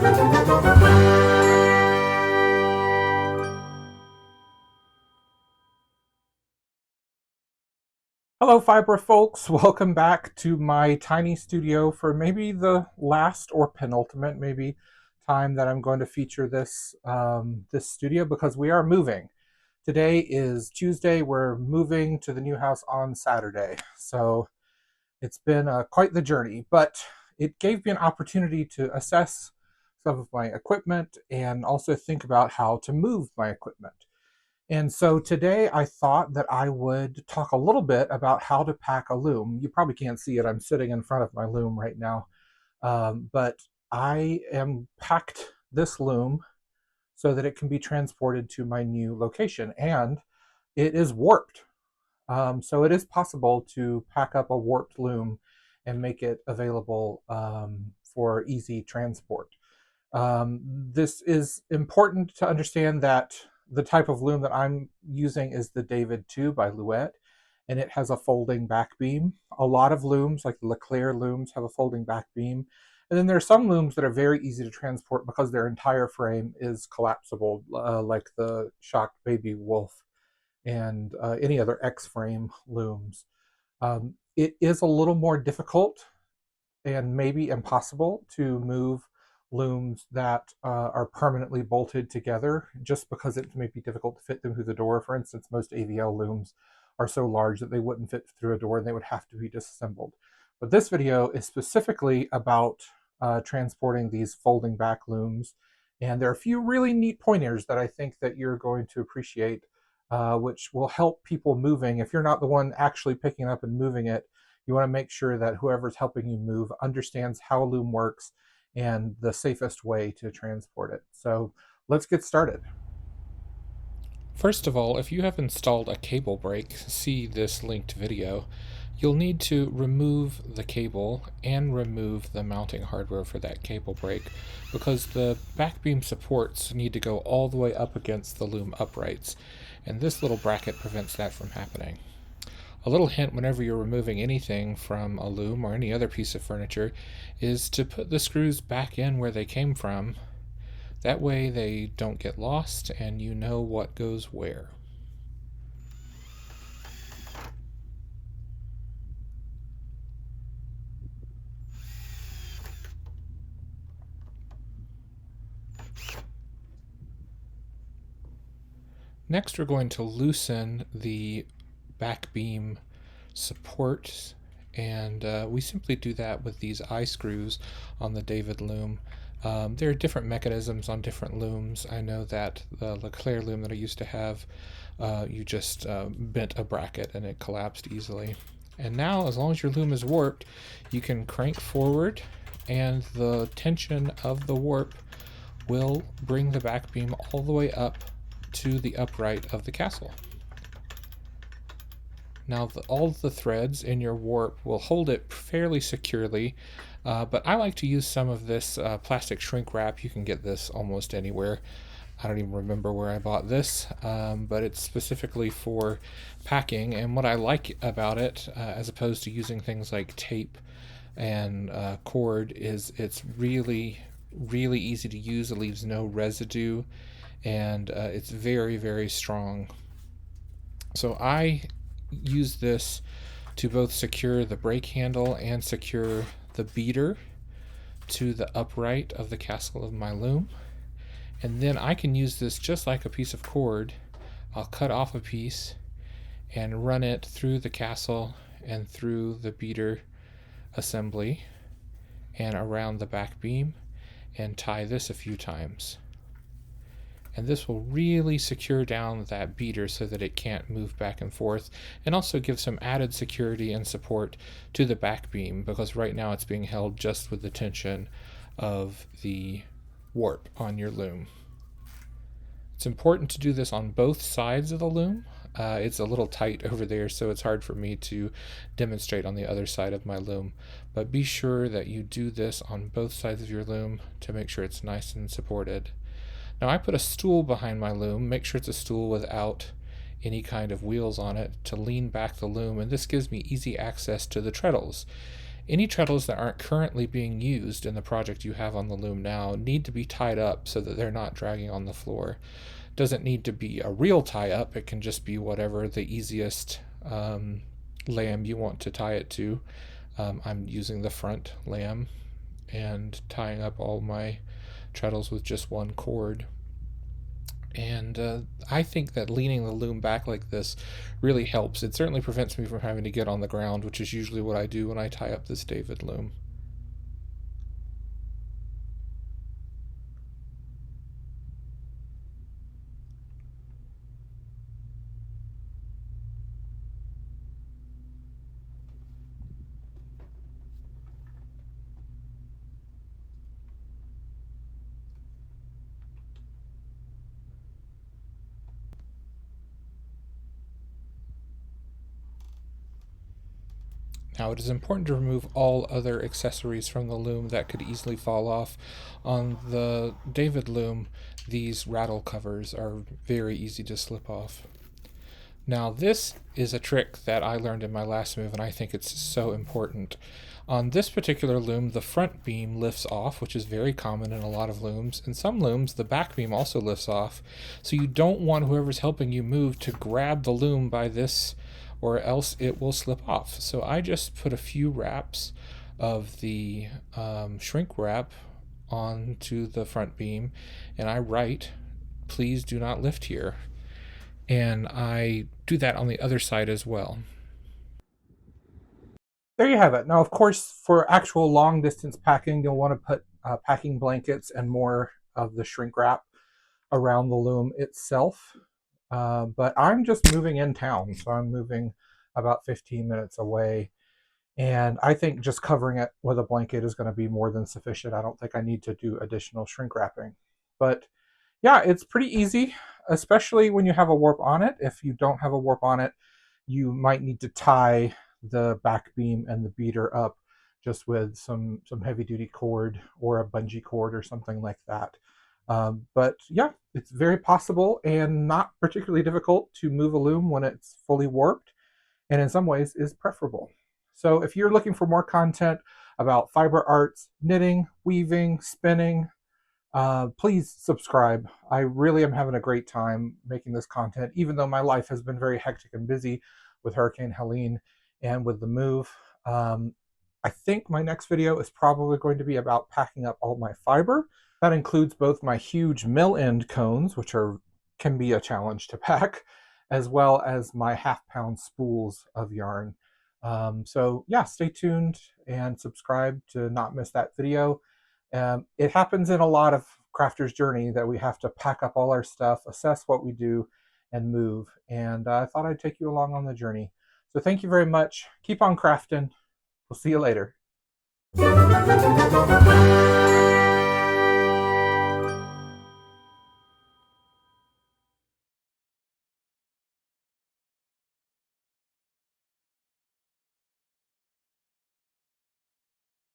Hello, Fiber folks. Welcome back to my tiny studio for maybe the last or penultimate, maybe, time that I'm going to feature this studio because we are moving. Today is Tuesday. We're moving to the new house on Saturday, so it's been quite the journey. But it gave me an opportunity to assess some of my equipment and also think about how to move my equipment. And so today I thought that I would talk a little bit about how to pack a loom. You probably can't see it. I'm sitting in front of my loom right now. But I am packed this loom so that it can be transported to my new location. And it is warped. So it is possible to pack up a warped loom and make it available for easy transport. This is important to understand that the type of loom that I'm using is the David 2 by Louet, and it has a folding back beam. A lot of looms, like the Leclerc looms, have a folding back beam. And then there are some looms that are very easy to transport because their entire frame is collapsible, like the Shocked Baby Wolf and any other X-frame looms. It is a little more difficult and maybe impossible to move looms that are permanently bolted together just because it may be difficult to fit them through the door. For instance, most AVL looms are so large that they wouldn't fit through a door and they would have to be disassembled. But this video is specifically about transporting these folding back looms. And there are a few really neat pointers that I think that you're going to appreciate, which will help people moving. If you're not the one actually picking it up and moving it, you want to make sure that whoever's helping you move understands how a loom works and the safest way to transport it. So let's get started. First of all, if you have installed a cable brake, see this linked video. You'll need to remove the cable and remove the mounting hardware for that cable brake because the back beam supports need to go all the way up against the loom uprights, and this little bracket prevents that from happening. A little hint whenever you're removing anything from a loom or any other piece of furniture is to put the screws back in where they came from. That way they don't get lost and you know what goes where. Next, we're going to loosen the back beam supports, and we simply do that with these eye screws on the David loom. There are different mechanisms on different looms. I know that the Leclerc loom that I used to have, you just bent a bracket and it collapsed easily. And now, as long as your loom is warped, you can crank forward and the tension of the warp will bring the back beam all the way up to the upright of the castle. Now all the threads in your warp will hold it fairly securely, but I like to use some of this plastic shrink wrap. You can get this almost anywhere. I don't even remember where I bought this, but it's specifically for packing, and what I like about it, as opposed to using things like tape and cord, is it's really easy to use. It leaves no residue, and it's very strong. So I use this to both secure the brake handle and secure the beater to the upright of the castle of my loom. And then I can use this just like a piece of cord. I'll cut off a piece and run it through the castle and through the beater assembly and around the back beam and tie this a few times. And this will really secure down that beater so that it can't move back and forth, and also give some added security and support to the back beam, because right now it's being held just with the tension of the warp on your loom. It's important to do this on both sides of the loom. It's a little tight over there, so it's hard for me to demonstrate on the other side of my loom, but be sure that you do this on both sides of your loom to make sure it's nice and supported. Now I put a stool behind my loom. Make sure it's a stool without any kind of wheels on it to lean back the loom, and this gives me easy access to the treadles. Any treadles that aren't currently being used in the project you have on the loom now need to be tied up so that they're not dragging on the floor. Doesn't need to be a real tie up, it can just be whatever the easiest lamb you want to tie it to. I'm using the front lamb and tying up all my treadles with just one cord. And I think that leaning the loom back like this really helps. It certainly prevents me from having to get on the ground, which is usually what I do when I tie up this David loom. Now, it is important to remove all other accessories from the loom that could easily fall off. On the David loom, these rattle covers are very easy to slip off. Now, this is a trick that I learned in my last move, and I think it's so important. On this particular loom, the front beam lifts off, which is very common in a lot of looms. In some looms, the back beam also lifts off, so you don't want whoever's helping you move to grab the loom by this, or else it will slip off. So I just put a few wraps of the shrink wrap onto the front beam, and I write, "Please do not lift here." And I do that on the other side as well. There you have it. Now, of course, for actual long distance packing, you'll want to put packing blankets and more of the shrink wrap around the loom itself. But I'm just moving in town, so I'm moving about 15 minutes away. And I think just covering it with a blanket is going to be more than sufficient. I don't think I need to do additional shrink wrapping. But yeah, it's pretty easy, especially when you have a warp on it. If you don't have a warp on it, you might need to tie the back beam and the beater up just with some heavy duty cord or a bungee cord or something like that. But yeah, it's very possible and not particularly difficult to move a loom when it's fully warped, and in some ways is preferable. So if you're looking for more content about fiber arts, knitting, weaving, spinning, please subscribe. I really am having a great time making this content, even though my life has been very hectic and busy with Hurricane Helene and with the move. Um, I think my next video is probably going to be about packing up all my fiber. That includes both my huge mill end cones, which are can be a challenge to pack, as well as my half-pound spools of yarn. So yeah, stay tuned and subscribe to not miss that video. It happens in a lot of crafters' journey that we have to pack up all our stuff, assess what we do, and move. And I thought I'd take you along on the journey. So thank you very much. Keep on crafting. We'll see you later.